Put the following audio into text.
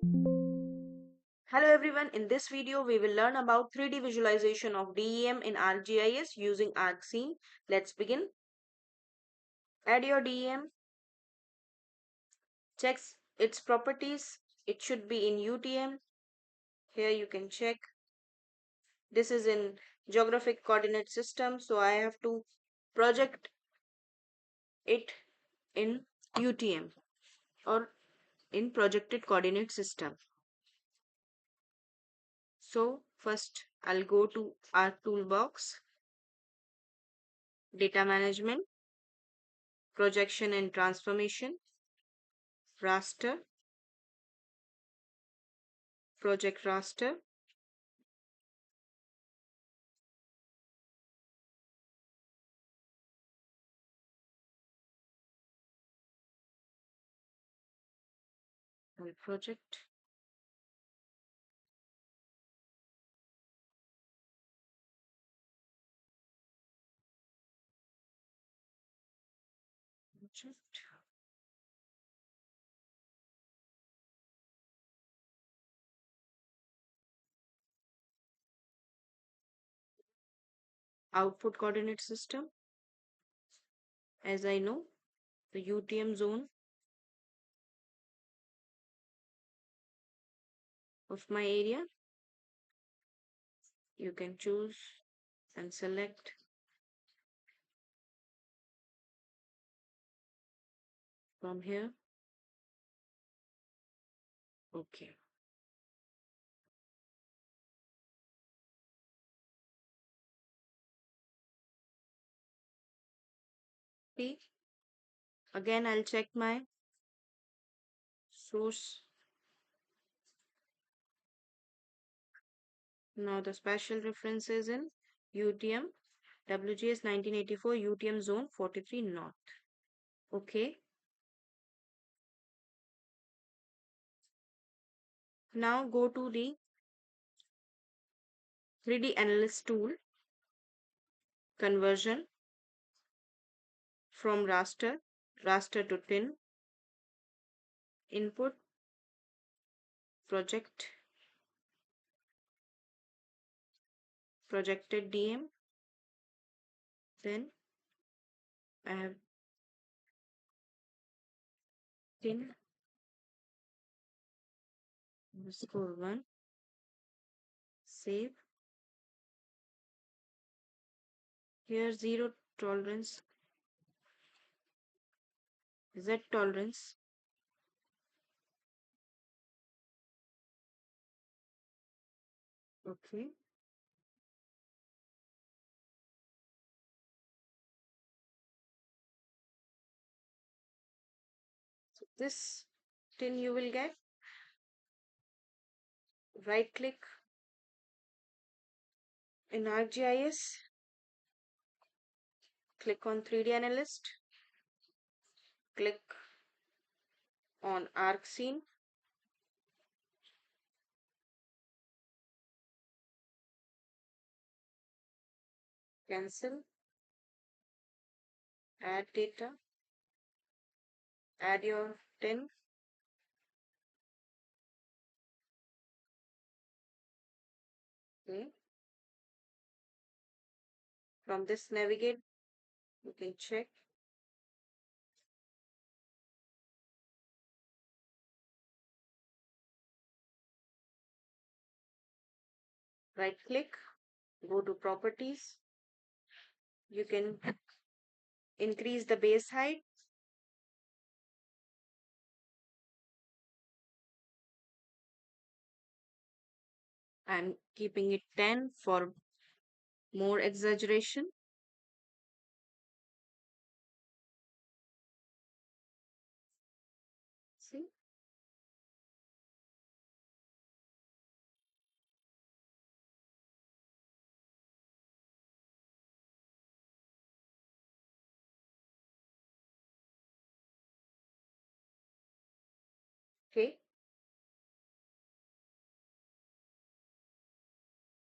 Hello everyone, in this video we will learn about 3D visualization of DEM in ArcGIS using Arcscene. Let's begin. Add your DEM, checks its properties. It should be in UTM. Here you can check. This is in Geographic coordinate system, so I have to project it in UTM or in projected coordinate system. So first I'll go to Arc Toolbox, Data Management, Projection and Transformation, Raster, Project Raster, project, project, output coordinate system. As I know, the UTM zone of my area, you can choose and select from here. Okay. See, again I'll check my source. Now the spatial reference is in UTM, WGS 1984 UTM zone 43 North. Okay. Now go to the 3D Analyst tool, conversion from raster to tin, input, projected DEM. Then I have tin _1, save. Here zero tolerance, Z tolerance. Okay. So this tin you will get. Right click in ArcGIS, click on 3D Analyst, click on Arcscene, cancel, add data, add your tin, okay. From this navigate, you can check. Right click, go to properties. You can increase the base height. I'm keeping it 10 for more exaggeration. See? Okay.